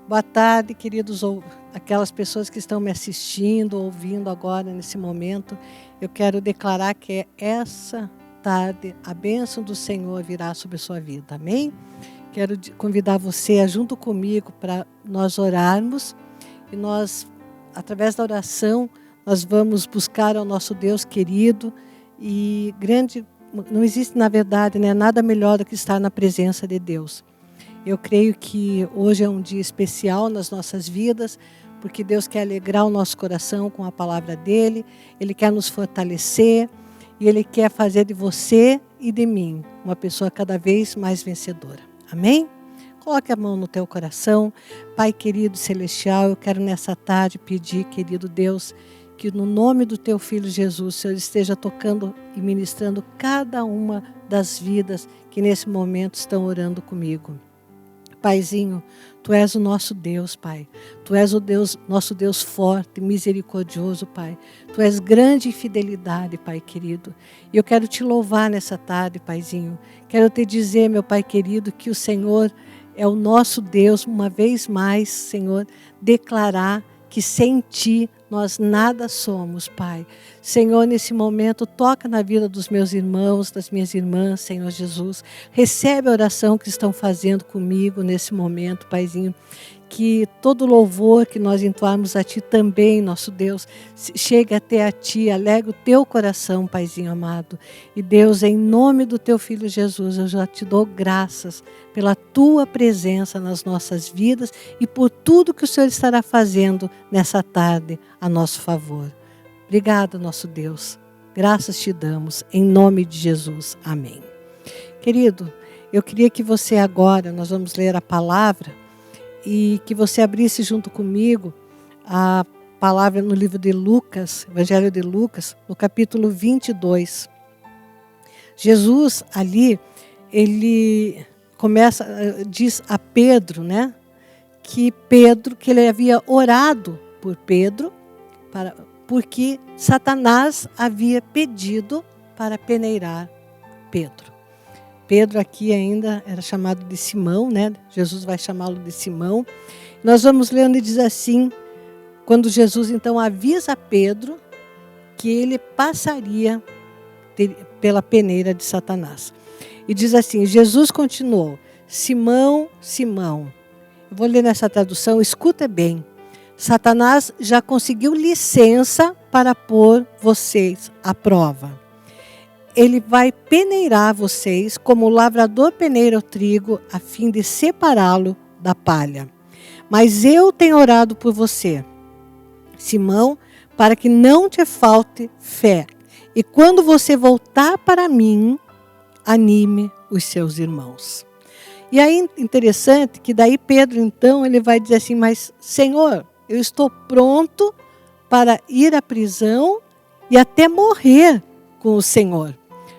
Boa tarde, queridos, aquelas pessoas que estão me assistindo, ouvindo agora nesse momento. Eu quero declarar que essa tarde a bênção do Senhor virá sobre a sua vida, amém? Quero convidar você a junto comigo para nós orarmos e nós, através da oração, nós vamos buscar ao nosso Deus querido e grande. Não existe, na verdade, nada melhor do que estar na presença de Deus. Eu creio que hoje é um dia especial nas nossas vidas, porque Deus quer alegrar o nosso coração com a palavra dEle, Ele quer nos fortalecer e Ele quer fazer de você e de mim uma pessoa cada vez mais vencedora. Amém? Coloque a mão no teu coração. Pai querido celestial, eu quero nessa tarde pedir, querido Deus, que no nome do teu Filho Jesus, o Senhor esteja tocando e ministrando cada uma das vidas que nesse momento estão orando comigo. Paizinho, Tu és o nosso Deus, Pai. Tu és o Deus, nosso Deus forte, misericordioso, Pai. Tu és grande em fidelidade, Pai querido. E eu quero Te louvar nessa tarde, Paizinho. Quero Te dizer, meu Pai querido, que o Senhor é o nosso Deus, uma vez mais, Senhor, declarar que sem Ti nós nada somos, Pai. Senhor, nesse momento, toca na vida dos meus irmãos, das minhas irmãs, Senhor Jesus. Recebe a oração que estão fazendo comigo nesse momento, Paizinho. Que todo louvor que nós entoarmos a Ti também, nosso Deus, chegue até a Ti, alegra o Teu coração, Paizinho amado. E Deus, em nome do Teu Filho Jesus, eu já Te dou graças pela Tua presença nas nossas vidas e por tudo que o Senhor estará fazendo nessa tarde a nosso favor. Obrigado, nosso Deus. Graças Te damos, em nome de Jesus. Amém. Querido, eu queria que você agora, nós vamos ler a palavra, e que você abrisse junto comigo a palavra no livro de Lucas, Evangelho de Lucas, no capítulo 22. Jesus ali, ele diz a Pedro, né, que ele havia orado por Pedro, porque Satanás havia pedido para peneirar Pedro. Pedro aqui ainda era chamado de Simão, né? Jesus vai chamá-lo de Simão. Nós vamos ler onde diz assim, quando Jesus então avisa a Pedro que ele passaria pela peneira de Satanás. E diz assim, Jesus continuou, Simão, Simão. Eu vou ler nessa tradução, escuta bem. Satanás já conseguiu licença para pôr vocês à prova. Ele vai peneirar vocês como o lavrador peneira o trigo a fim de separá-lo da palha. Mas eu tenho orado por você, Simão, para que não te falte fé. E quando você voltar para mim, anime os seus irmãos. E aí interessante que daí Pedro então ele vai dizer assim, mas Senhor, eu estou pronto para ir à prisão e até morrer com o Senhor.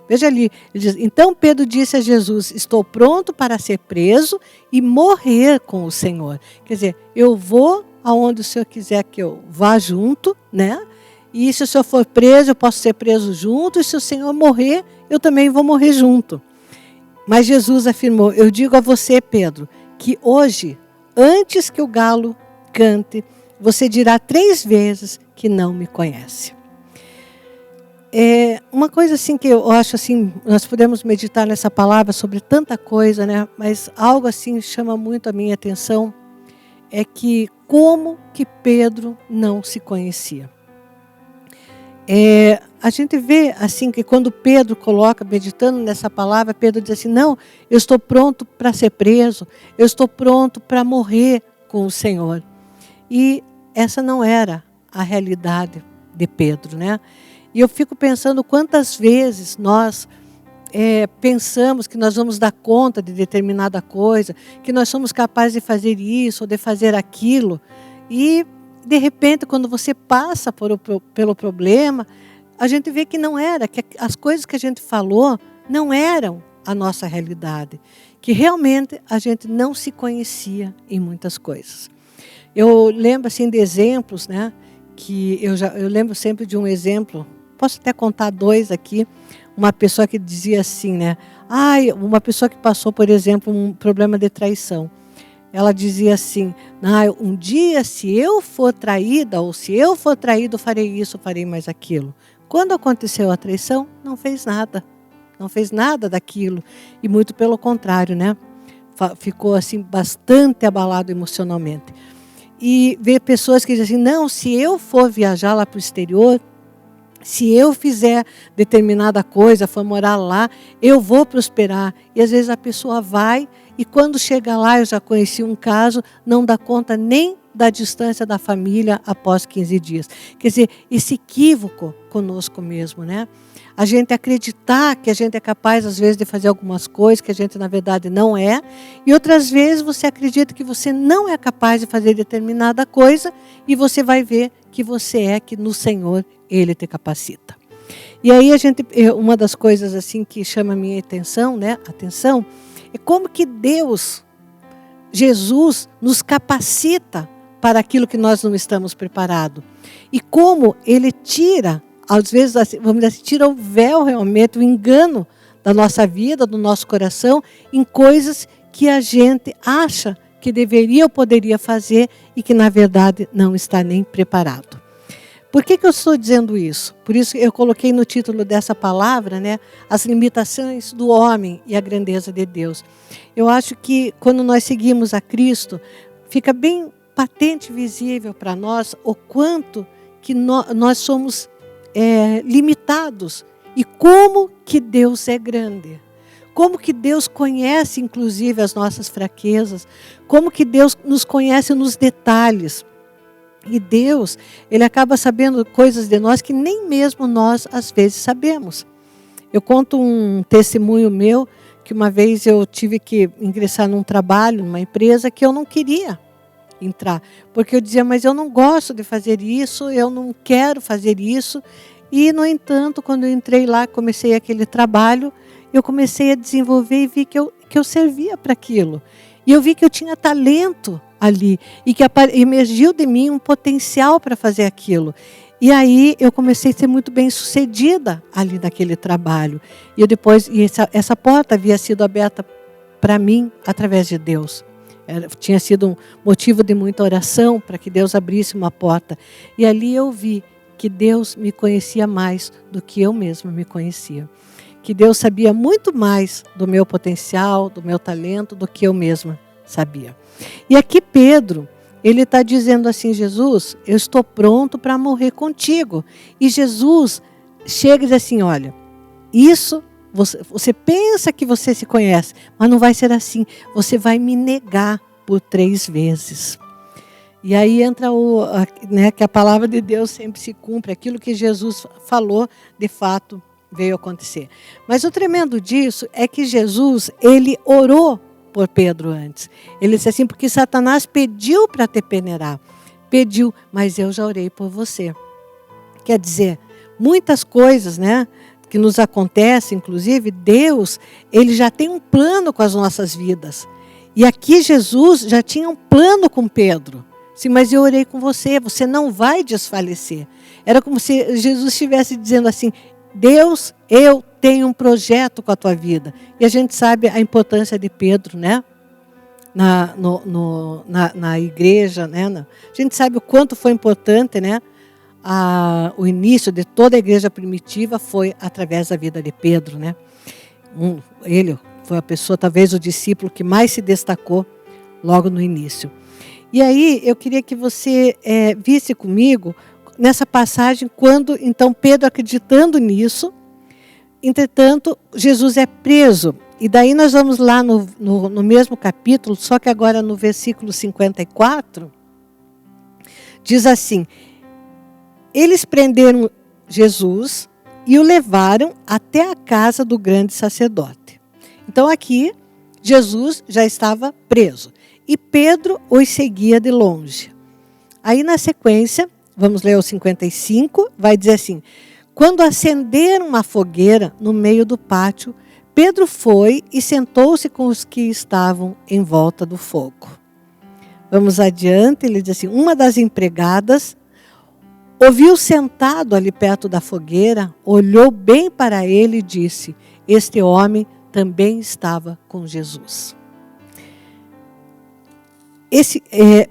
Veja ali, ele diz, então Pedro disse a Jesus, estou pronto para ser preso e morrer com o Senhor. Quer dizer, eu vou aonde o Senhor quiser que eu vá junto, né? E se o Senhor for preso, eu posso ser preso junto, e se o Senhor morrer, eu também vou morrer junto. Mas Jesus afirmou, eu digo a você, Pedro, que hoje, antes que o galo cante, você dirá 3 vezes que não me conhece. Uma coisa assim que eu acho assim, nós podemos meditar nessa palavra sobre tanta coisa, né? Mas algo assim chama muito a minha atenção, é que como que Pedro não se conhecia. A gente vê assim que quando Pedro coloca, meditando nessa palavra, Pedro diz assim, não, eu estou pronto para ser preso, eu estou pronto para morrer com o Senhor. E essa não era a realidade de Pedro, né? E eu fico pensando quantas vezes nós pensamos que nós vamos dar conta de determinada coisa, que nós somos capazes de fazer isso ou de fazer aquilo. E, de repente, quando você passa pelo problema, a gente vê que não era, que as coisas que a gente falou não eram a nossa realidade. Que realmente a gente não se conhecia em muitas coisas. Eu lembro assim de exemplos, né? Que eu lembro sempre de um exemplo. Posso até contar 2 aqui. Uma pessoa que dizia assim, né? Uma pessoa que passou, por exemplo, um problema de traição. ela dizia assim: um dia se eu for traída, ou se eu for traído, farei isso, farei mais aquilo. Quando aconteceu a traição, não fez nada. Não fez nada daquilo. E muito pelo contrário, né? Ficou assim bastante abalado emocionalmente. E ver pessoas que dizem assim: não, se eu for viajar lá para o exterior, se eu fizer determinada coisa, for morar lá, eu vou prosperar. E às vezes a pessoa vai e quando chega lá, eu já conheci um caso, não dá conta nem da distância da família após 15 dias. Quer dizer, esse equívoco conosco mesmo, né? A gente acreditar que a gente é capaz, às vezes, de fazer algumas coisas que a gente, na verdade, não é. E outras vezes você acredita que você não é capaz de fazer determinada coisa e você vai ver que você é, que no Senhor Ele te capacita. E aí uma das coisas assim que chama a minha atenção, né? Atenção, é como que Deus, Jesus, nos capacita para aquilo que nós não estamos preparados. E como Ele tira, às vezes, vamos dizer assim, tira o véu realmente, o engano da nossa vida, do nosso coração, em coisas que a gente acha que deveria ou poderia fazer e que, na verdade, não está nem preparado. Por que eu estou dizendo isso? Por isso eu coloquei no título dessa palavra, né, as limitações do homem e a grandeza de Deus. Eu acho que quando nós seguimos a Cristo, fica bem patente, visível para nós o quanto que nós somos limitados e como que Deus é grande. Como que Deus conhece, inclusive, as nossas fraquezas. Como que Deus nos conhece nos detalhes. E Deus, Ele acaba sabendo coisas de nós que nem mesmo nós, às vezes, sabemos. Eu conto um testemunho meu, que uma vez eu tive que ingressar num trabalho, numa empresa, que eu não queria entrar. Porque eu dizia, mas eu não gosto de fazer isso, eu não quero fazer isso. E, no entanto, quando eu entrei lá, comecei aquele trabalho, eu comecei a desenvolver e vi que eu servia para aquilo. E eu vi que eu tinha talento ali e que emergiu de mim um potencial para fazer aquilo. E aí eu comecei a ser muito bem sucedida ali naquele trabalho. E essa porta havia sido aberta para mim através de Deus. Tinha sido um motivo de muita oração para que Deus abrisse uma porta. E ali eu vi que Deus me conhecia mais do que eu mesma me conhecia. Que Deus sabia muito mais do meu potencial, do meu talento, do que eu mesma sabia. E aqui Pedro, ele está dizendo assim: Jesus, eu estou pronto para morrer contigo. E Jesus chega e diz assim: olha, isso, você pensa que você se conhece, mas não vai ser assim. Você vai me negar por 3 vezes. E aí entra que a palavra de Deus sempre se cumpre. Aquilo que Jesus falou, de fato, veio acontecer. Mas o tremendo disso é que Jesus, ele orou por Pedro antes. Ele disse assim: porque Satanás pediu para te peneirar. Pediu, mas eu já orei por você. Quer dizer, muitas coisas, né, que nos acontecem, inclusive, Deus, ele já tem um plano com as nossas vidas. E aqui Jesus já tinha um plano com Pedro. Sim, mas eu orei com você, você não vai desfalecer. Era como se Jesus estivesse dizendo assim: Deus, eu tenho um projeto com a tua vida. E a gente sabe a importância de Pedro, né? Na igreja, né? A gente sabe o quanto foi importante, né? O início de toda a igreja primitiva foi através da vida de Pedro, né? Ele foi a pessoa, talvez o discípulo que mais se destacou logo no início. E aí eu queria que você visse comigo nessa passagem, quando então Pedro, acreditando nisso, entretanto, Jesus é preso. E daí nós vamos lá no mesmo capítulo, só que agora no versículo 54, diz assim: eles prenderam Jesus e o levaram até a casa do grande sacerdote. Então aqui, Jesus já estava preso. E Pedro os seguia de longe. Aí na sequência, vamos ler o 55, vai dizer assim: quando acenderam uma fogueira no meio do pátio, Pedro foi e sentou-se com os que estavam em volta do fogo. Vamos adiante, ele diz assim: uma das empregadas ouviu sentado ali perto da fogueira, olhou bem para ele e disse: este homem também estava com Jesus.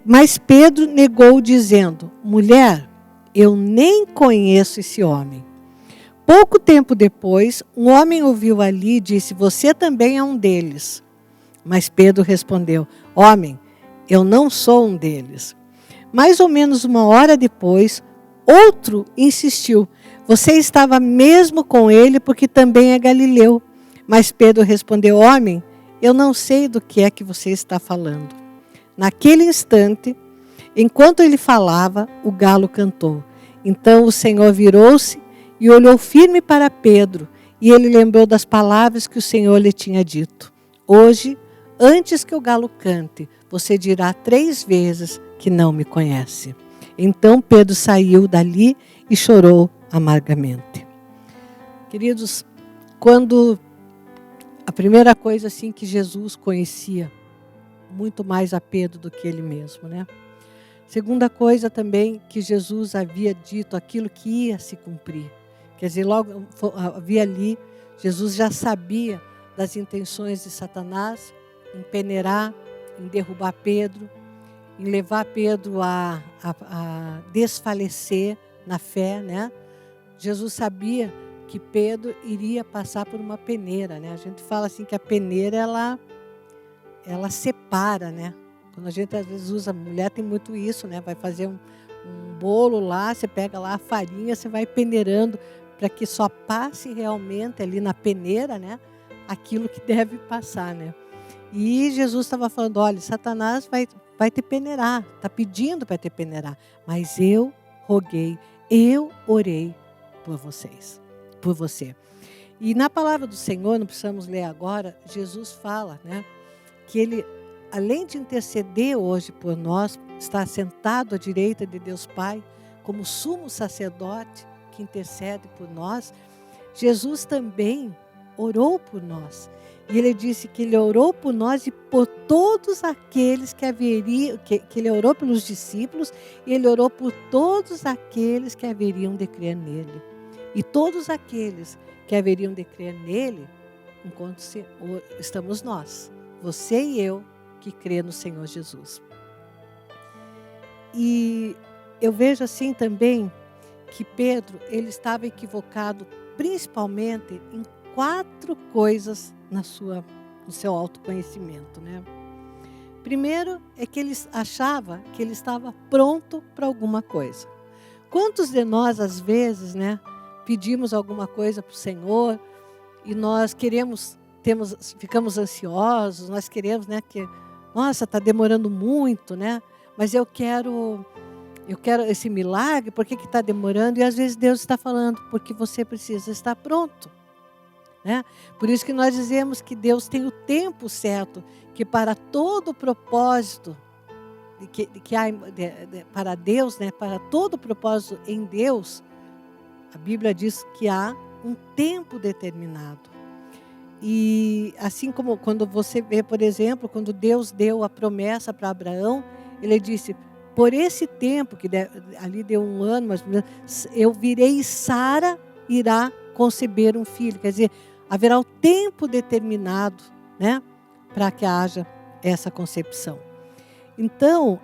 Mas Pedro negou, dizendo: mulher, eu nem conheço esse homem. Pouco tempo depois, um homem ouviu ali e disse: você também é um deles. Mas Pedro respondeu: homem, eu não sou um deles. Mais ou menos 1 hora depois, outro insistiu: você estava mesmo com ele porque também é galileu. Mas Pedro respondeu: homem, eu não sei do que é que você está falando. Naquele instante, enquanto ele falava, o galo cantou. Então o Senhor virou-se e olhou firme para Pedro, e ele lembrou das palavras que o Senhor lhe tinha dito: hoje, antes que o galo cante, você dirá 3 vezes que não me conhece. Então Pedro saiu dali e chorou amargamente. Queridos, quando a primeira coisa assim que Jesus conhecia muito mais a Pedro do que ele mesmo, né? Segunda coisa também, que Jesus havia dito aquilo que ia se cumprir. Quer dizer, logo havia ali, Jesus já sabia das intenções de Satanás em peneirar, em derrubar Pedro, em levar Pedro a desfalecer na fé, né? Jesus sabia que Pedro iria passar por uma peneira, né? A gente fala assim que a peneira, ela separa, né? Quando a gente às vezes usa, mulher tem muito isso, né? Vai fazer um bolo lá, você pega lá a farinha, você vai peneirando para que só passe realmente ali na peneira, né? Aquilo que deve passar, né? E Jesus estava falando: olha, Satanás vai te peneirar, está pedindo para te peneirar, mas eu roguei, eu orei por vocês, por você. E na palavra do Senhor, não precisamos ler agora, Jesus fala, né? Que ele, além de interceder hoje por nós, está sentado à direita de Deus Pai, como sumo sacerdote que intercede por nós. Jesus também orou por nós. E ele disse que ele orou por nós e por todos aqueles que haveriam, que ele orou pelos discípulos, e ele orou por todos aqueles que haveriam de crer nele. E todos aqueles que haveriam de crer nele, enquanto estamos nós, você e eu, que crê no Senhor Jesus. E eu vejo assim também que Pedro, ele estava equivocado principalmente em 4 coisas no seu autoconhecimento, né? Primeiro é que ele achava que ele estava pronto para alguma coisa. Quantos de nós, às vezes, né, pedimos alguma coisa para o Senhor e nós ficamos ansiosos, nós queremos, né, que, nossa, está demorando muito, né? Mas eu quero esse milagre, por que está demorando? E às vezes Deus está falando, porque você precisa estar pronto. Né? Por isso que nós dizemos que Deus tem o tempo certo, que para todo propósito, que há para Deus, né, para todo propósito em Deus, a Bíblia diz que há um tempo determinado. E assim como quando você vê, por exemplo, quando Deus deu a promessa para Abraão, ele disse: por esse tempo, que ali deu 1 ano, mas eu virei, Sara irá conceber um filho. Quer dizer, haverá o tempo determinado, né, para que haja essa concepção. Então,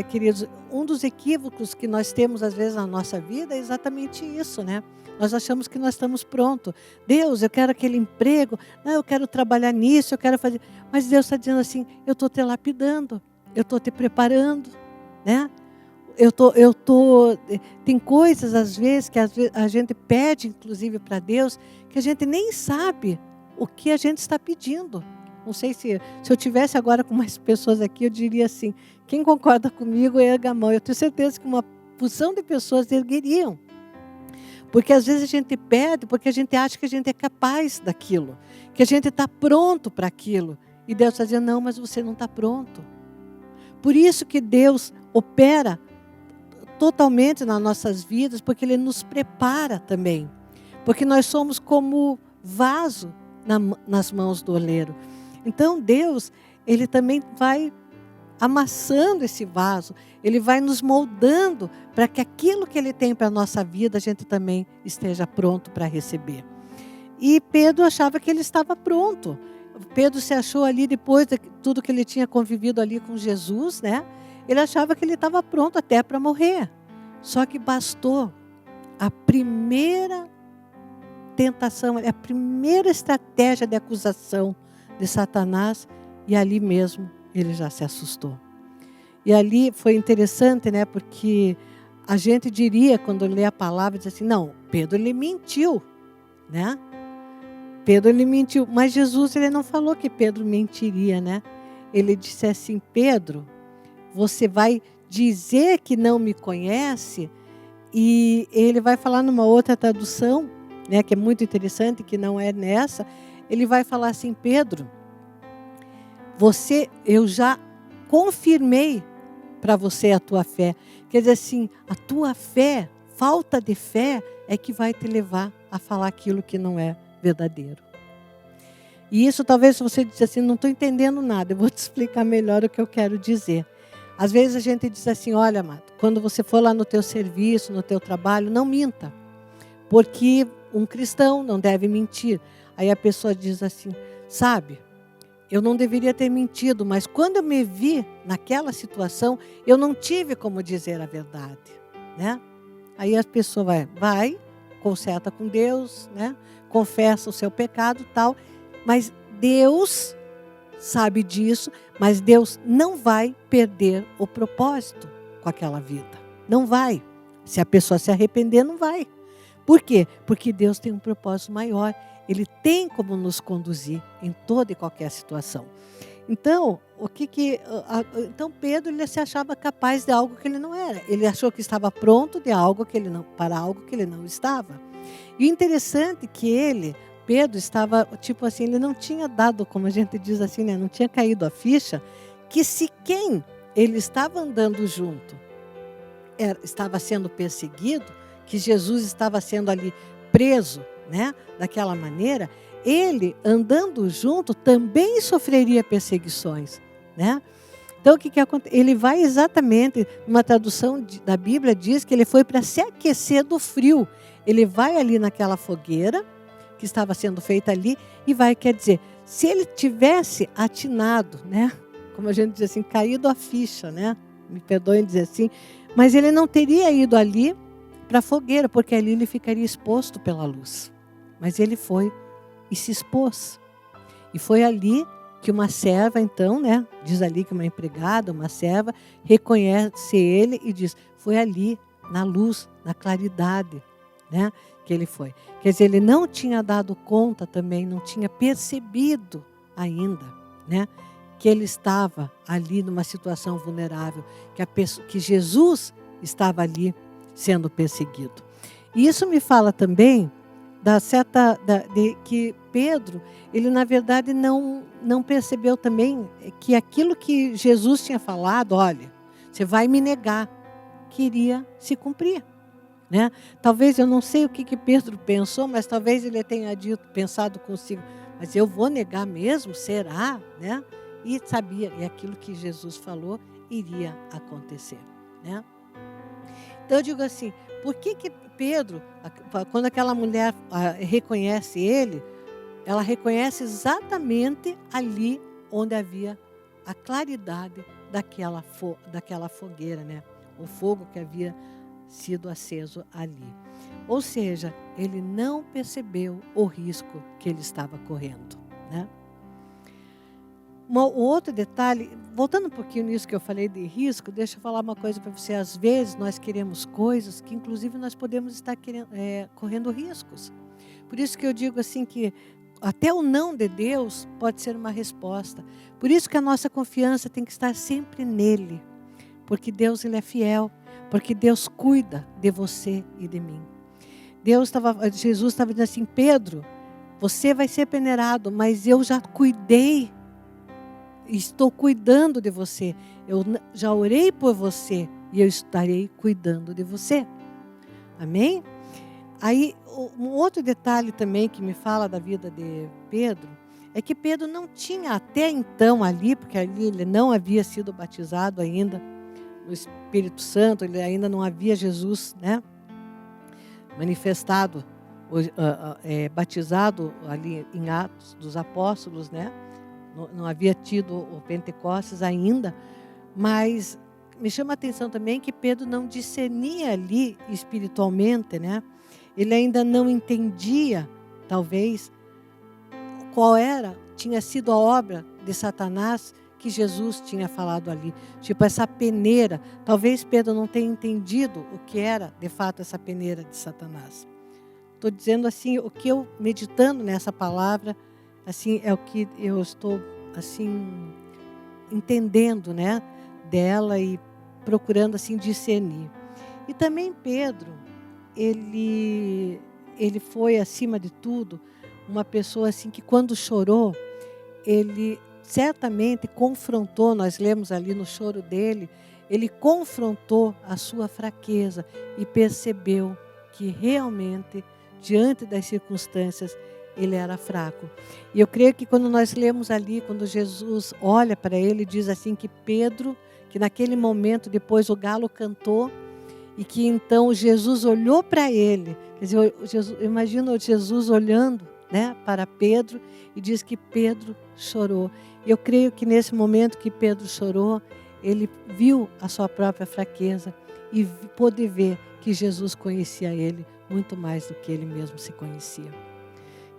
queridos, um dos equívocos que nós temos às vezes na nossa vida é exatamente isso, né? Nós achamos que nós estamos prontos. Deus, eu quero aquele emprego, não, eu quero trabalhar nisso, eu quero fazer. Mas Deus está dizendo assim: eu estou te lapidando, eu estou te preparando, né? Tem coisas às vezes que a gente pede, inclusive para Deus, que a gente nem sabe o que a gente está pedindo. Não sei se eu tivesse agora com mais pessoas aqui, eu diria assim: quem concorda comigo, erga a mão. Eu tenho certeza que uma porção de pessoas ergueriam. Porque às vezes a gente pede porque a gente acha que a gente é capaz daquilo, que a gente está pronto para aquilo. E Deus está dizendo: não, mas você não está pronto. Por isso que Deus opera totalmente nas nossas vidas, porque Ele nos prepara também. Porque nós somos como vaso nas mãos do oleiro. Então Deus, Ele também vai amassando esse vaso, Ele vai nos moldando para que aquilo que Ele tem para a nossa vida, a gente também esteja pronto para receber. E Pedro achava que ele estava pronto. Pedro se achou ali, depois de tudo que ele tinha convivido ali com Jesus, né? Ele achava que ele estava pronto até para morrer. Só que bastou a primeira tentação, a primeira estratégia de acusação de Satanás, e ali mesmo ele já se assustou. E ali foi interessante, né? Porque a gente diria, quando lê a palavra, diz assim, não, Pedro ele mentiu, né? Pedro ele mentiu, mas Jesus ele não falou que Pedro mentiria, né? Ele disse assim, Pedro, você vai dizer que não me conhece, e ele vai falar numa outra tradução, né, que é muito interessante, que não é nessa, ele vai falar assim, Pedro, eu já confirmei para você a tua fé. Quer dizer assim, a tua fé, falta de fé, é que vai te levar a falar aquilo que não é verdadeiro. E isso talvez você diz assim, não estou entendendo nada, eu vou te explicar melhor o que eu quero dizer. Às vezes a gente diz assim, olha, amado, quando você for lá no teu serviço, no teu trabalho, não minta. Porque um cristão não deve mentir. Aí a pessoa diz assim, sabe, eu não deveria ter mentido, mas quando eu me vi naquela situação, eu não tive como dizer a verdade, né? Aí a pessoa vai, conserta com Deus, né? Confessa o seu pecado e tal, mas Deus sabe disso, mas Deus não vai perder o propósito com aquela vida. Não vai. Se a pessoa se arrepender, não vai. Por quê? Porque Deus tem um propósito maior. Ele tem como nos conduzir em toda e qualquer situação. Então, então Pedro ele se achava capaz de algo que ele não era. Ele achou que estava pronto para algo que ele não estava. E o interessante é que Pedro estava, tipo assim, ele não tinha dado, como a gente diz assim, né, não tinha caído a ficha, que se quem ele estava andando junto estava sendo perseguido, que Jesus estava sendo ali preso, né, daquela maneira, ele andando junto também sofreria perseguições, né? Então o que acontece? Ele vai exatamente, uma tradução da Bíblia diz que ele foi para se aquecer do frio. Ele vai ali naquela fogueira que estava sendo feita ali e vai, quer dizer, se ele tivesse atinado, né? Como a gente diz assim, caído a ficha, né? Me perdoem dizer assim, mas ele não teria ido ali para a fogueira, porque ali ele ficaria exposto pela luz. Mas ele foi e se expôs. E foi ali que uma serva, então, né? Diz ali que uma empregada, uma serva, reconhece ele e diz, foi ali, na luz, na claridade, né? Que ele foi. Quer dizer, ele não tinha dado conta também, não tinha percebido ainda, né? Que ele estava ali numa situação vulnerável, que Jesus estava ali sendo perseguido. E isso me fala também de que Pedro, ele na verdade não percebeu também que aquilo que Jesus tinha falado, olha, você vai me negar, queria se cumprir, né? Talvez, eu não sei o que Pedro pensou, mas talvez ele tenha pensado consigo, mas eu vou negar mesmo? Será? Né? E sabia, e aquilo que Jesus falou iria acontecer, né? Então eu digo assim, por que Pedro, quando aquela mulher reconhece ele, ela reconhece exatamente ali onde havia a claridade daquela fogueira, né? O fogo que havia sido aceso ali. Ou seja, ele não percebeu o risco que ele estava correndo, né? Um outro detalhe, voltando um pouquinho nisso que eu falei de risco, deixa eu falar uma coisa para você. Às vezes nós queremos coisas que inclusive nós podemos estar correndo riscos. Por isso que eu digo assim que até o não de Deus pode ser uma resposta. Por isso que a nossa confiança tem que estar sempre nele. Porque Deus ele é fiel. Porque Deus cuida de você e de mim. Jesus estava dizendo assim, Pedro, você vai ser peneirado, mas eu já cuidei. Estou cuidando de você. Eu já orei por você e eu estarei cuidando de você. Amém? Aí, um outro detalhe também que me fala da vida de Pedro, é que Pedro não tinha até então ali, porque ali ele não havia sido batizado ainda no Espírito Santo, ele ainda não havia Jesus, né, manifestado, batizado ali em Atos dos Apóstolos, né? não havia tido o Pentecostes ainda, mas me chama a atenção também que Pedro não discernia ali espiritualmente, né? Ele ainda não entendia, talvez, tinha sido a obra de Satanás que Jesus tinha falado ali. Tipo, essa peneira. Talvez Pedro não tenha entendido o que era, de fato, essa peneira de Satanás. Estou dizendo assim, o que eu, meditando nessa palavra, assim, é o que eu estou, assim, entendendo, né, dela e procurando, assim, discernir. E também Pedro, ele foi, acima de tudo, uma pessoa, assim, que quando chorou, ele certamente confrontou, nós lemos ali no choro dele, ele confrontou a sua fraqueza e percebeu que realmente, diante das circunstâncias, ele era fraco. E eu creio que quando nós lemos ali, quando Jesus olha para ele, diz assim que Pedro, que naquele momento depois o galo cantou, e que então Jesus olhou para ele, quer dizer, imagina Jesus olhando, né, para Pedro, e diz que Pedro chorou. Eu creio que nesse momento que Pedro chorou, ele viu a sua própria fraqueza e pôde ver que Jesus conhecia ele muito mais do que ele mesmo se conhecia.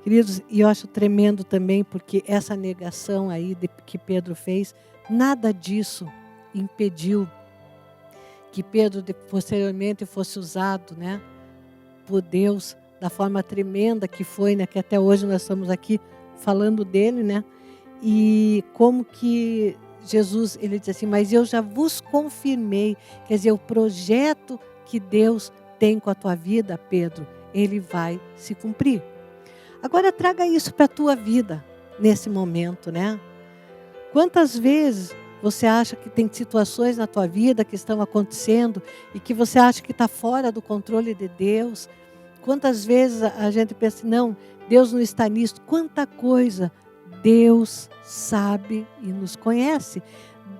Queridos, e eu acho tremendo também, porque essa negação aí que Pedro fez, nada disso impediu que Pedro posteriormente fosse usado, né, por Deus da forma tremenda que foi, né, que até hoje nós estamos aqui falando dele, né? E como que Jesus, ele diz assim, mas eu já vos confirmei, quer dizer, o projeto que Deus tem com a tua vida, Pedro, ele vai se cumprir. Agora traga isso para a tua vida nesse momento, né? Quantas vezes você acha que tem situações na tua vida que estão acontecendo e que você acha que está fora do controle de Deus? Quantas vezes a gente pensa, não, Deus não está nisso. Quanta coisa Deus sabe e nos conhece.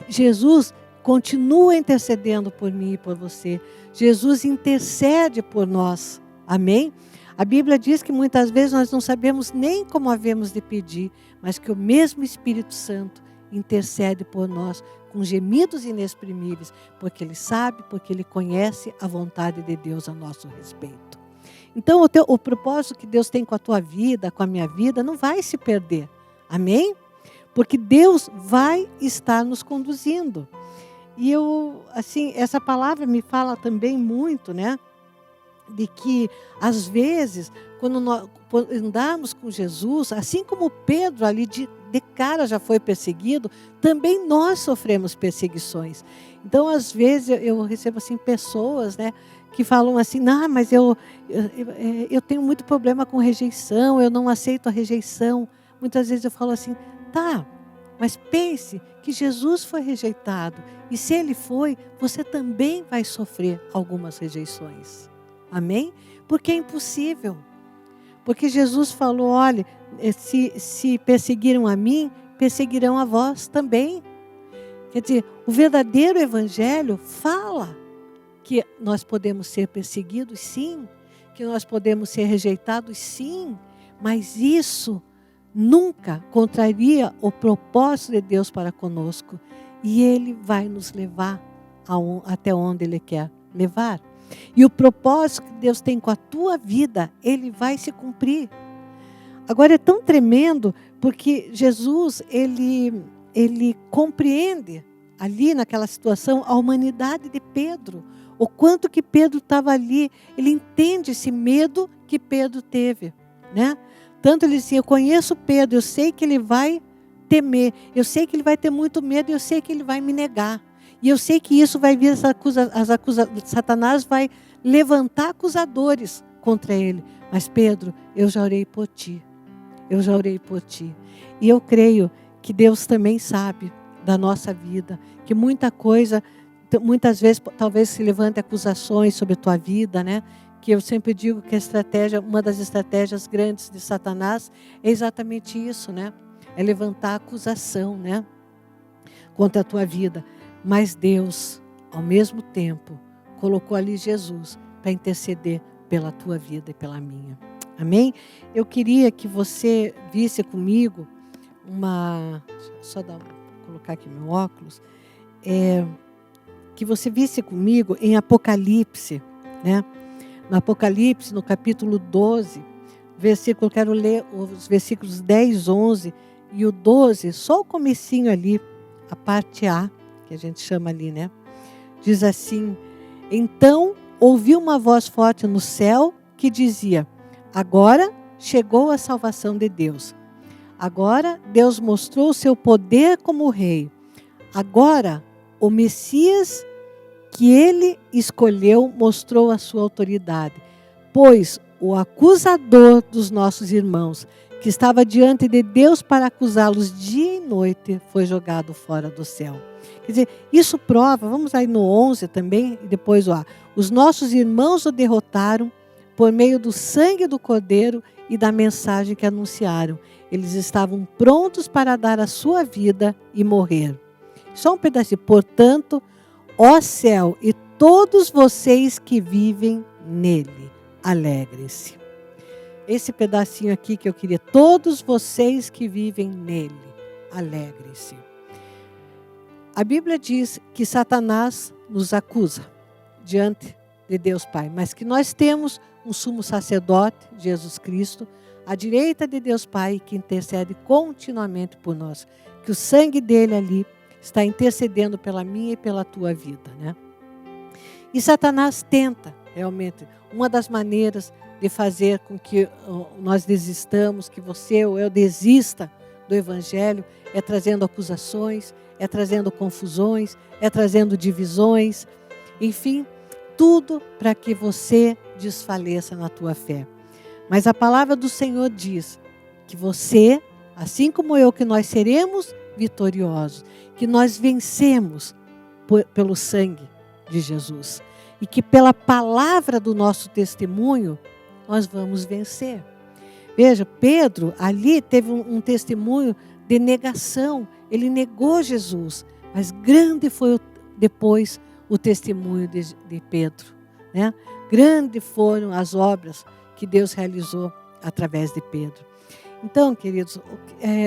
Jesus continua intercedendo por mim e por você. Jesus intercede por nós. Amém? A Bíblia diz que muitas vezes nós não sabemos nem como havemos de pedir, mas que o mesmo Espírito Santo intercede por nós com gemidos inexprimíveis, porque Ele sabe, porque Ele conhece a vontade de Deus a nosso respeito. Então, o propósito que Deus tem com a tua vida, com a minha vida, não vai se perder. Amém? Porque Deus vai estar nos conduzindo. E essa palavra me fala também muito, né? De que, às vezes, quando nós andarmos com Jesus, assim como Pedro ali de cara já foi perseguido, também nós sofremos perseguições. Então, às vezes, eu recebo assim, pessoas, né, que falam assim, não, mas eu tenho muito problema com rejeição, eu não aceito a rejeição. Muitas vezes eu falo assim, tá, mas pense que Jesus foi rejeitado. E se Ele foi, você também vai sofrer algumas rejeições. Amém? Porque é impossível. Porque Jesus falou, olha, se perseguiram a mim, perseguirão a vós também. Quer dizer, o verdadeiro evangelho fala que nós podemos ser perseguidos, sim, que nós podemos ser rejeitados, sim, mas isso nunca contraria o propósito de Deus para conosco. E Ele vai nos levar até onde Ele quer levar. E o propósito que Deus tem com a tua vida, Ele vai se cumprir. Agora é tão tremendo, porque Jesus, ele compreende ali naquela situação a humanidade de Pedro. O quanto que Pedro estava ali, ele entende esse medo que Pedro teve, né? Tanto ele dizia, eu conheço Pedro, eu sei que ele vai temer, eu sei que ele vai ter muito medo, eu sei que ele vai me negar. E eu sei que isso vai vir, Satanás vai levantar acusadores contra ele. Mas Pedro, eu já orei por ti. Eu já orei por ti. E eu creio que Deus também sabe da nossa vida, que muita coisa, muitas vezes talvez se levante acusações sobre a tua vida, né? Que eu sempre digo que uma das estratégias grandes de Satanás é exatamente isso, né? É levantar acusação, né? Contra a tua vida. Mas Deus, ao mesmo tempo, colocou ali Jesus para interceder pela tua vida e pela minha. Amém? Eu queria que você visse comigo colocar aqui meu óculos, que você visse comigo em Apocalipse, né? No Apocalipse, no capítulo 12, versículo, quero ler os versículos 10, 11 e o 12, só o comecinho ali, a parte A, que a gente chama ali, né? Diz assim: então ouvi uma voz forte no céu que dizia: agora chegou a salvação de Deus. Agora Deus mostrou o seu poder como rei. Agora o Messias que ele escolheu mostrou a sua autoridade. Pois o acusador dos nossos irmãos, que estava diante de Deus para acusá-los dia e noite, foi jogado fora do céu. Quer dizer, isso prova, vamos aí no 11 também, e depois os nossos irmãos o derrotaram por meio do sangue do Cordeiro e da mensagem que anunciaram. Eles estavam prontos para dar a sua vida e morrer. Só um pedacinho. Portanto, ó céu e todos vocês que vivem nele, alegrem-se. Esse pedacinho aqui que eu queria, todos vocês que vivem nele, alegrem-se. A Bíblia diz que Satanás nos acusa diante de Deus Pai, mas que nós temos um sumo sacerdote, Jesus Cristo, à direita de Deus Pai, que intercede continuamente por nós, que o sangue dele ali está intercedendo pela minha e pela tua vida, né? E Satanás tenta, realmente, uma das maneiras de fazer com que nós desistamos, que você ou eu desista do Evangelho, é trazendo acusações, é trazendo confusões, é trazendo divisões, enfim, tudo para que você desfaleça na tua fé. Mas a palavra do Senhor diz que você, assim como eu, que nós seremos vitoriosos, que nós vencemos pelo sangue de Jesus e que pela palavra do nosso testemunho nós vamos vencer. Veja, Pedro ali teve um testemunho de negação, ele negou Jesus, mas grande foi depois o testemunho de Pedro, né? Grande foram as obras que Deus realizou através de Pedro. Então, queridos,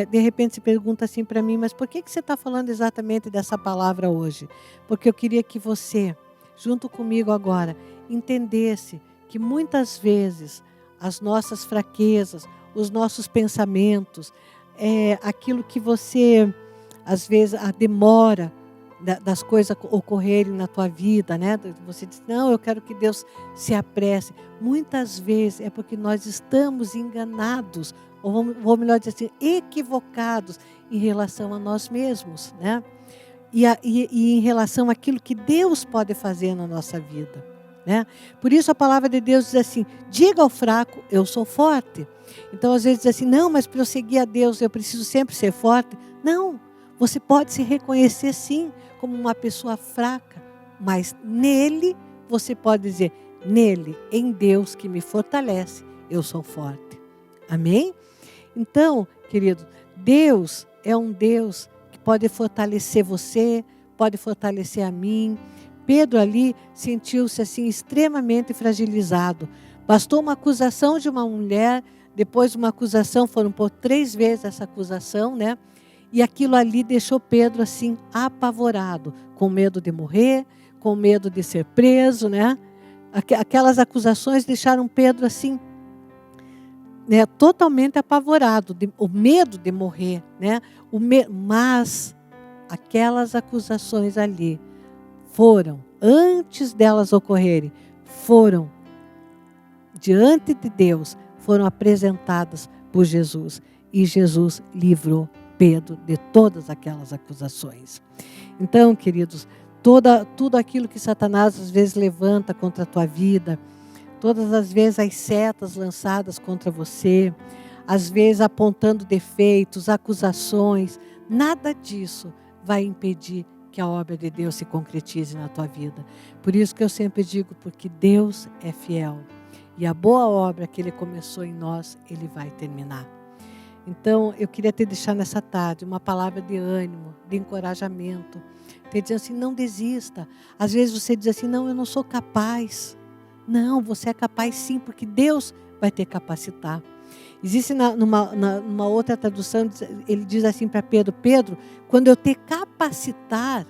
de repente se pergunta assim para mim, mas por que você está falando exatamente dessa palavra hoje? Porque eu queria que você, junto comigo agora, entendesse que muitas vezes as nossas fraquezas, os nossos pensamentos, aquilo que você, às vezes, a demora das coisas ocorrerem na tua vida, né? Você diz, não, eu quero que Deus se apresse. Muitas vezes é porque nós estamos enganados, ou vou melhor dizer assim, equivocados em relação a nós mesmos, né? E em relação àquilo que Deus pode fazer na nossa vida, né? Por isso a palavra de Deus diz assim, diga ao fraco, eu sou forte. Então às vezes diz assim, não, mas para eu seguir a Deus eu preciso sempre ser forte. Não, você pode se reconhecer sim como uma pessoa fraca, mas nele você pode dizer, nele, em Deus que me fortalece, eu sou forte. Amém? Então, querido, Deus é um Deus que pode fortalecer você, pode fortalecer a mim. Pedro ali sentiu-se assim extremamente fragilizado. Bastou uma acusação de uma mulher, depois uma acusação, foram por 3 vezes essa acusação, né? E aquilo ali deixou Pedro assim apavorado, com medo de morrer, com medo de ser preso, né? Aquelas acusações deixaram Pedro assim, né, totalmente apavorado, o medo de morrer, né? Mas aquelas acusações ali foram, antes delas ocorrerem, foram diante de Deus, foram apresentadas por Jesus. E Jesus livrou Pedro de todas aquelas acusações. Então, queridos, tudo aquilo que Satanás às vezes levanta contra a tua vida, todas as vezes as setas lançadas contra você, às vezes apontando defeitos, acusações, nada disso vai impedir que a obra de Deus se concretize na tua vida. Por isso que eu sempre digo, porque Deus é fiel. E a boa obra que Ele começou em nós, Ele vai terminar. Então, eu queria te deixar nessa tarde uma palavra de ânimo, de encorajamento. Te dizer assim, não desista. Às vezes você diz assim, não, eu não sou capaz. Não, você é capaz sim, porque Deus vai te capacitar. Existe numa outra tradução, ele diz assim para Pedro: Pedro, quando eu te capacitar,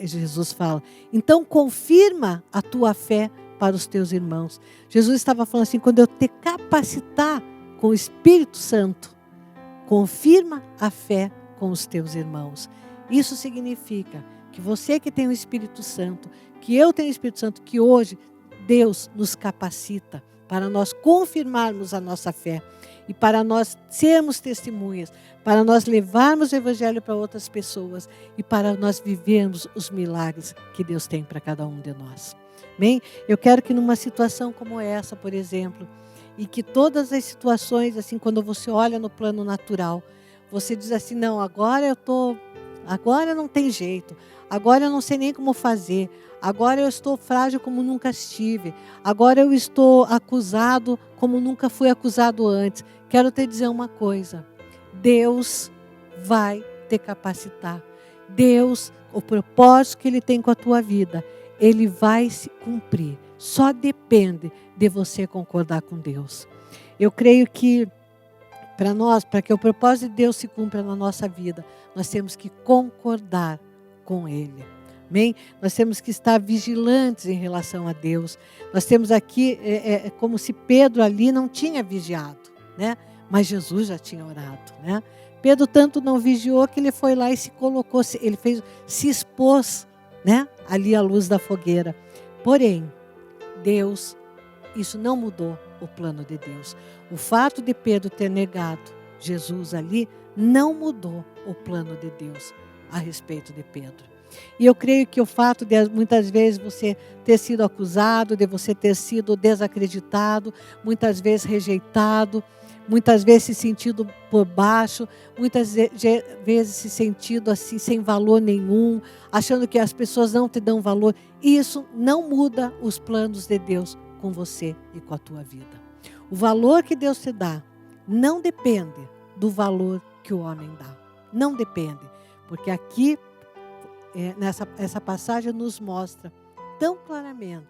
Jesus fala, então confirma a tua fé para os teus irmãos. Jesus estava falando assim: quando eu te capacitar com o Espírito Santo, confirma a fé com os teus irmãos. Isso significa que você que tem o Espírito Santo, que eu tenho o Espírito Santo, que hoje Deus nos capacita para nós confirmarmos a nossa fé e para nós sermos testemunhas, para nós levarmos o Evangelho para outras pessoas e para nós vivermos os milagres que Deus tem para cada um de nós. Amém? Eu quero que numa situação como essa, por exemplo, e que todas as situações, assim, quando você olha no plano natural, você diz assim: não, agora não tem jeito, agora eu não sei nem como fazer, agora eu estou frágil como nunca estive, agora eu estou acusado como nunca fui acusado antes. Quero te dizer uma coisa: Deus vai te capacitar. Deus, o propósito que Ele tem com a tua vida, Ele vai se cumprir. Só depende de você concordar com Deus. Eu creio que para que o propósito de Deus se cumpra na nossa vida, nós temos que concordar com Ele. Amém? Nós temos que estar vigilantes em relação a Deus. Nós temos aqui, como se Pedro ali não tinha vigiado, né? Mas Jesus já tinha orado, né? Pedro tanto não vigiou que ele foi lá e se colocou, se expôs, né? Ali à luz da fogueira. Porém, Deus, isso não mudou o plano de Deus. O fato de Pedro ter negado Jesus ali não mudou o plano de Deus a respeito de Pedro. E eu creio que o fato de muitas vezes você ter sido acusado, de você ter sido desacreditado, muitas vezes rejeitado, muitas vezes se sentido por baixo, muitas vezes se sentido assim sem valor nenhum, achando que as pessoas não te dão valor, isso não muda os planos de Deus com você e com a tua vida. O valor que Deus te dá não depende do valor que o homem dá. Não depende, porque aqui essa passagem nos mostra tão claramente,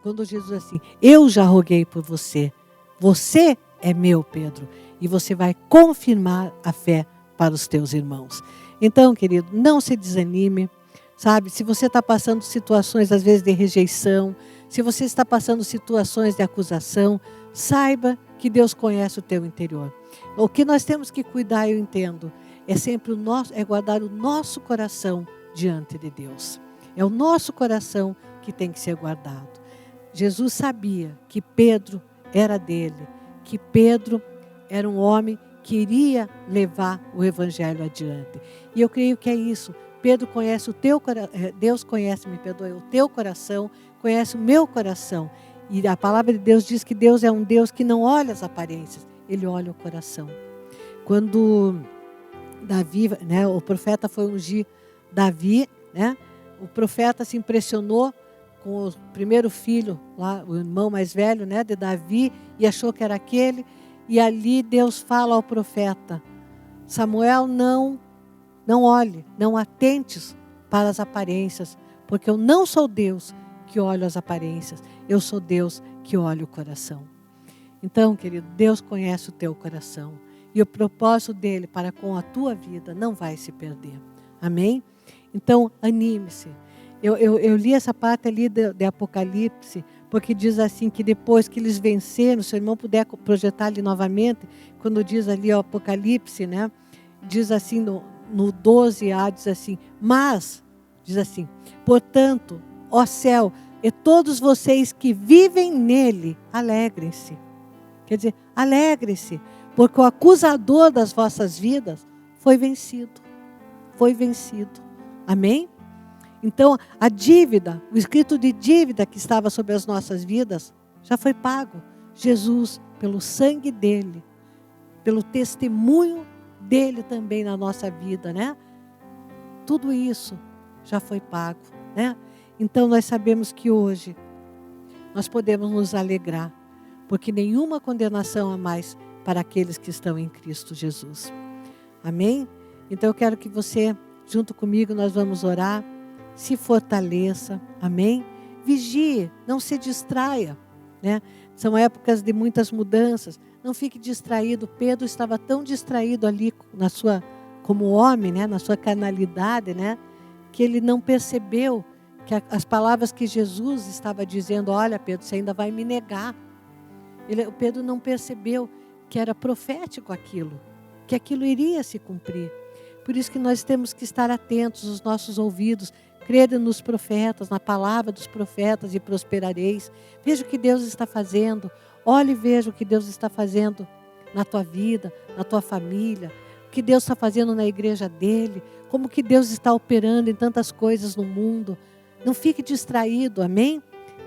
quando Jesus assim: eu já roguei por você, você é meu, Pedro, e você vai confirmar a fé para os teus irmãos. Então, querido, não se desanime, sabe? Se você está passando situações às vezes de rejeição, se você está passando situações de acusação, saiba que Deus conhece o teu interior. O que nós temos que cuidar, eu entendo, é sempre guardar o nosso coração diante de Deus. É o nosso coração que tem que ser guardado. Jesus sabia que Pedro era dele, que Pedro era um homem que iria levar o Evangelho adiante. E eu creio que é isso. Pedro conhece o teu coração, Deus conhece, o teu coração, conhece o meu coração. E a palavra de Deus diz que Deus é um Deus que não olha as aparências, Ele olha o coração. Quando Davi, né, o profeta foi ungir Davi, né, o profeta se impressionou com o primeiro filho, lá, o irmão mais velho, né, de Davi, e achou que era aquele. E ali Deus fala ao profeta: Samuel, não olhe, não atentes para as aparências, porque eu não sou Deus que olha as aparências, eu sou Deus que olha o coração. Então, querido, Deus conhece o teu coração, e o propósito dele para com a tua vida não vai se perder. Amém? Então, anime-se. Eu li essa parte ali de Apocalipse, porque diz assim que depois que eles venceram, se o irmão puder projetar ali novamente, quando diz ali o Apocalipse, né? Diz assim no 12a, diz assim: mas, diz assim, portanto, ó céu, e todos vocês que vivem nele, alegrem-se. Quer dizer, alegrem-se, porque o acusador das vossas vidas foi vencido. Foi vencido. Amém? Então, a dívida, o escrito de dívida que estava sobre as nossas vidas, já foi pago. Jesus, pelo sangue dele, pelo testemunho dele também na nossa vida, né? Tudo isso já foi pago, né? Então, nós sabemos que hoje nós podemos nos alegrar, porque nenhuma condenação há mais para aqueles que estão em Cristo Jesus. Amém? Então, eu quero que você, junto comigo, nós vamos orar. Se fortaleça, amém? Vigie, não se distraia, né? São épocas de muitas mudanças, Não fique distraído. Pedro estava tão distraído ali como homem, né? Na sua carnalidade, né? Que ele não percebeu que as palavras que Jesus estava dizendo, olha Pedro, você ainda vai me negar. O Pedro não percebeu que era profético aquilo, que aquilo iria se cumprir. Por isso que nós temos que estar atentos, os nossos ouvidos, crer nos profetas, na palavra dos profetas e prosperareis. Veja o que Deus está fazendo. Olhe e veja o que Deus está fazendo na tua vida, na tua família, o que Deus está fazendo na igreja dele, como que Deus está operando em tantas coisas no mundo. Não fique distraído, amém?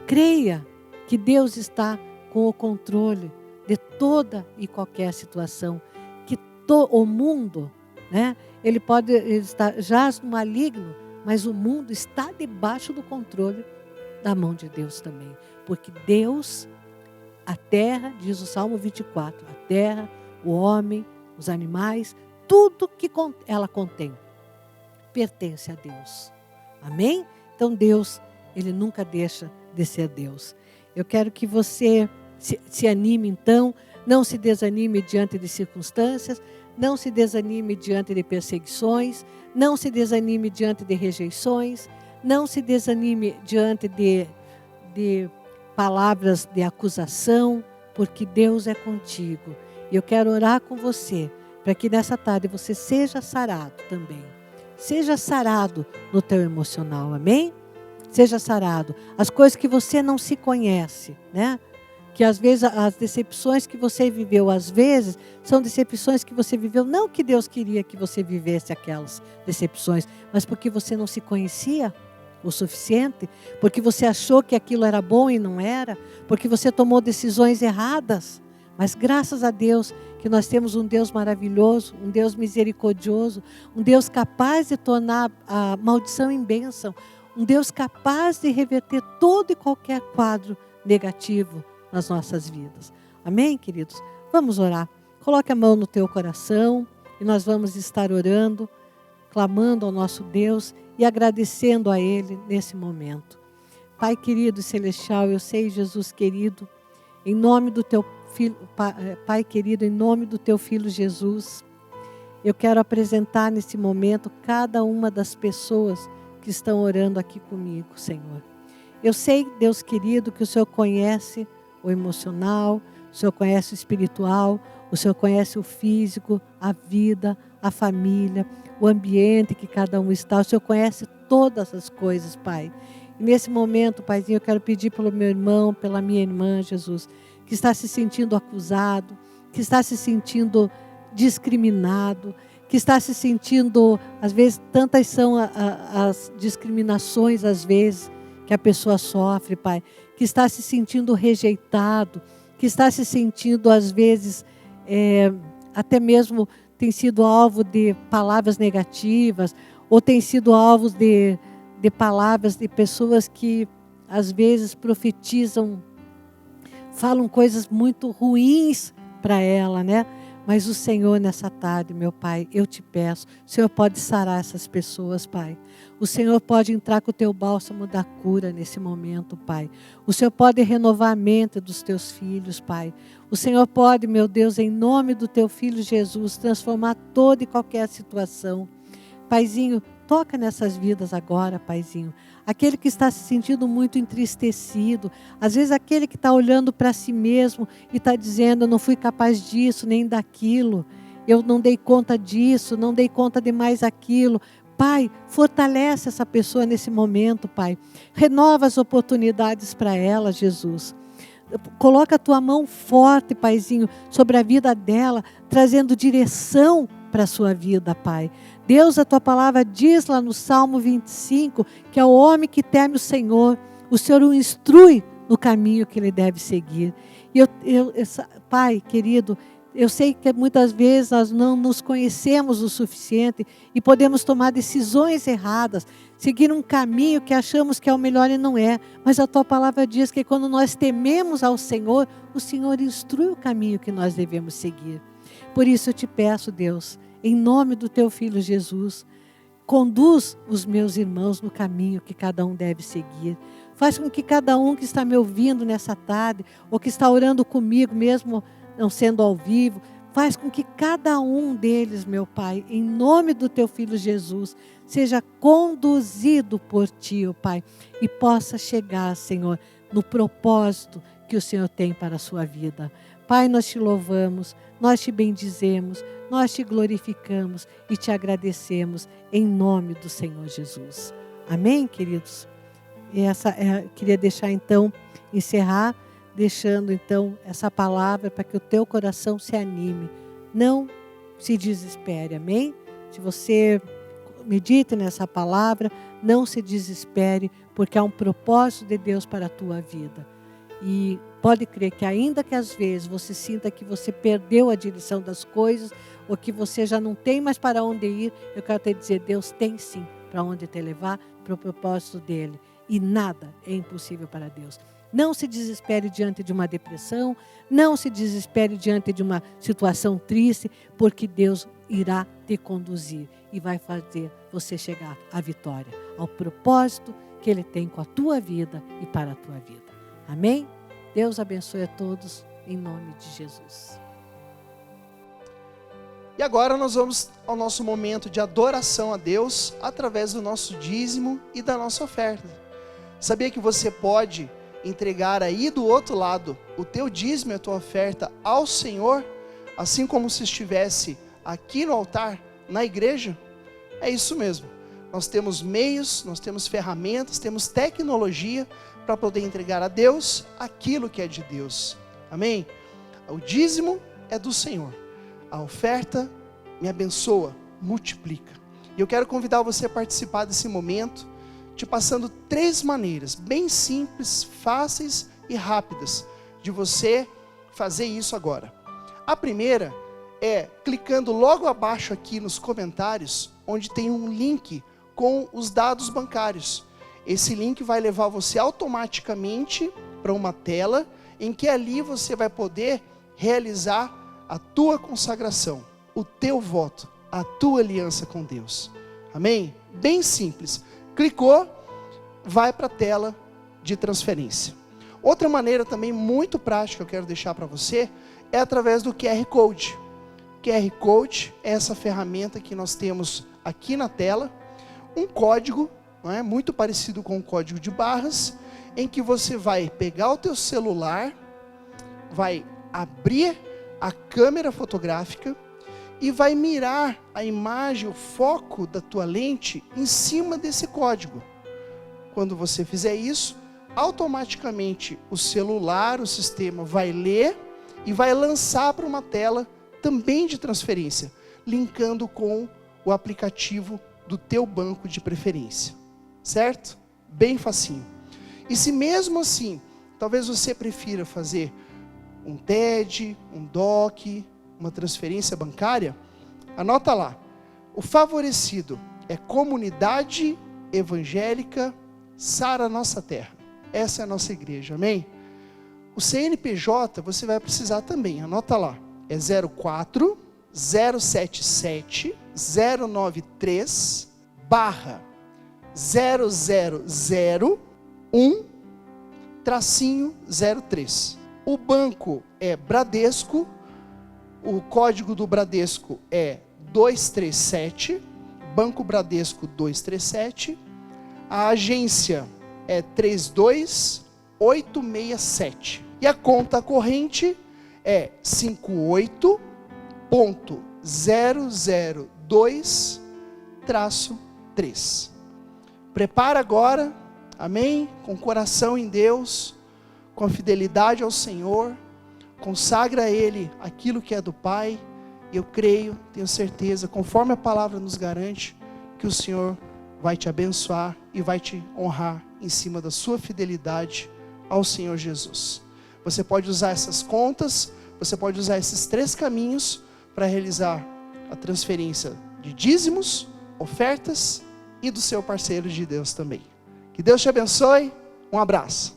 Creia que Deus está com o controle de toda e qualquer situação, que o mundo, né, ele pode estar jaz no maligno, mas o mundo está debaixo do controle da mão de Deus também, porque Deus, a terra, diz o Salmo 24, a terra, o homem, os animais, tudo que ela contém, pertence a Deus, amém? Então Deus, Ele nunca deixa de ser Deus. Eu quero que você se anime então, não se desanime diante de circunstâncias, não se desanime diante de perseguições, não se desanime diante de rejeições, não se desanime diante de palavras de acusação, porque Deus é contigo. E eu quero orar com você, para que nessa tarde você seja sarado também. Seja sarado no teu emocional, amém? Seja sarado. As coisas que você não se conhece, né? Que às vezes as decepções que você viveu, às vezes, são decepções que você viveu, não que Deus queria que você vivesse aquelas decepções, mas porque você não se conhecia o suficiente, porque você achou que aquilo era bom e não era, porque você tomou decisões erradas. Mas graças a Deus que nós temos um Deus maravilhoso, um Deus misericordioso, um Deus capaz de tornar a maldição em bênção, um Deus capaz de reverter todo e qualquer quadro negativo nas nossas vidas. Amém, queridos? Vamos orar. Coloque a mão no teu coração e nós vamos estar orando, clamando ao nosso Deus e agradecendo a Ele nesse momento. Pai querido e celestial, eu sei, Jesus querido, em nome do teu filho, Pai querido, em nome do teu filho Jesus, eu quero apresentar nesse momento cada uma das pessoas que estão orando aqui comigo, Senhor. Eu sei, Deus querido, que o Senhor conhece o emocional, o Senhor conhece o espiritual, o Senhor conhece o físico, a vida, a família, o ambiente que cada um está. O Senhor conhece todas as coisas, Pai. E nesse momento, Paizinho, eu quero pedir pelo meu irmão, pela minha irmã, Jesus, que está se sentindo acusado, que está se sentindo discriminado, que está se sentindo, às vezes, tantas são as discriminações, às vezes, que a pessoa sofre, Pai, que está se sentindo rejeitado, que está se sentindo, às vezes, até mesmo tem sido alvo de palavras negativas, ou tem sido alvo de palavras de pessoas que, às vezes, profetizam, falam coisas muito ruins para ela, né? Mas o Senhor, nessa tarde, meu Pai, eu te peço, o Senhor pode sarar essas pessoas, Pai. O Senhor pode entrar com o teu bálsamo da cura nesse momento, Pai. O Senhor pode renovar a mente dos teus filhos, Pai. O Senhor pode, meu Deus, em nome do teu Filho Jesus, transformar toda e qualquer situação. Paizinho, toca nessas vidas agora, Paizinho. Aquele que está se sentindo muito entristecido, às vezes aquele que está olhando para si mesmo e está dizendo, eu não fui capaz disso, nem daquilo, eu não dei conta disso, não dei conta de mais aquilo. Pai, fortalece essa pessoa nesse momento, Pai. Renova as oportunidades para ela, Jesus. Coloca a tua mão forte, Paizinho, sobre a vida dela, trazendo direção para a sua vida, Pai. Deus, a tua palavra diz lá no Salmo 25, que é o homem que teme o Senhor o instrui no caminho que ele deve seguir. E Pai querido, eu sei que muitas vezes nós não nos conhecemos o suficiente e podemos tomar decisões erradas, seguir um caminho que achamos que é o melhor e não é. Mas a tua palavra diz que quando nós tememos ao Senhor, o Senhor instrui o caminho que nós devemos seguir. Por isso eu te peço, Deus, em nome do teu Filho Jesus, conduz os meus irmãos no caminho que cada um deve seguir. Faz com que cada um que está me ouvindo nessa tarde, ou que está orando comigo mesmo não sendo ao vivo. Faz com que cada um deles, meu Pai, em nome do Teu Filho Jesus, seja conduzido por Ti, ó Pai, e possa chegar, Senhor, no propósito que o Senhor tem para a sua vida. Pai, nós Te louvamos, nós Te bendizemos, nós Te glorificamos e Te agradecemos em nome do Senhor Jesus. Amém, queridos? E queria deixar então, encerrar, deixando então essa palavra para que o teu coração se anime. Não se desespere, amém? Se você medite nessa palavra, não se desespere, porque há um propósito de Deus para a tua vida. E pode crer que ainda que às vezes você sinta que você perdeu a direção das coisas, ou que você já não tem mais para onde ir, eu quero te dizer, Deus tem sim para onde te levar, para o propósito dele. E nada é impossível para Deus. Não se desespere diante de uma depressão, não se desespere diante de uma situação triste, porque Deus irá te conduzir e vai fazer você chegar à vitória, ao propósito que Ele tem com a tua vida e para a tua vida. Amém? Deus abençoe a todos, em nome de Jesus. E agora nós vamos ao nosso momento de adoração a Deus, através do nosso dízimo e da nossa oferta. Sabia que você pode entregar aí do outro lado o teu dízimo e a tua oferta ao Senhor, assim como se estivesse aqui no altar, na igreja? É isso mesmo. Nós temos meios, nós temos ferramentas, temos tecnologia para poder entregar a Deus aquilo que é de Deus. Amém? O dízimo é do Senhor. A oferta me abençoa, multiplica. E eu quero convidar você a participar desse momento, te passando 3 maneiras bem simples, fáceis e rápidas de você fazer isso agora. A primeira é clicando logo abaixo aqui nos comentários, onde tem um link com os dados bancários. Esse link vai levar você automaticamente para uma tela em que ali você vai poder realizar a tua consagração, o teu voto, a tua aliança com Deus. Amém? Bem simples. Clicou, vai para a tela de transferência. Outra maneira também muito prática que eu quero deixar para você é através do QR Code. QR Code é essa ferramenta que nós temos aqui na tela, um código, não é, muito parecido com o código de barras, em que você vai pegar o teu celular, vai abrir a câmera fotográfica e vai mirar a imagem, o foco da tua lente em cima desse código. Quando você fizer isso, automaticamente o celular, o sistema vai ler e vai lançar para uma tela também de transferência, linkando com o aplicativo do teu banco de preferência. Certo? Bem facinho. E se mesmo assim, talvez você prefira fazer um TED, um DOC, uma transferência bancária, anota lá. O favorecido é Comunidade Evangélica Sara Nossa Terra. Essa é a nossa igreja, amém? O CNPJ você vai precisar também, anota lá. É 04 077 093 barra 0001-03. O banco é Bradesco, o código do Bradesco é 237, Banco Bradesco 237, a agência é 32867 e a conta corrente é 58.002-3. Prepara agora, amém? Com o coração em Deus, com a fidelidade ao Senhor, consagra a Ele aquilo que é do Pai. Eu creio, tenho certeza, conforme a palavra nos garante, que o Senhor vai te abençoar e vai te honrar em cima da sua fidelidade ao Senhor Jesus. Você pode usar essas contas, você pode usar esses 3 caminhos para realizar a transferência de dízimos, ofertas e do seu parceiro de Deus também. Que Deus te abençoe, um abraço.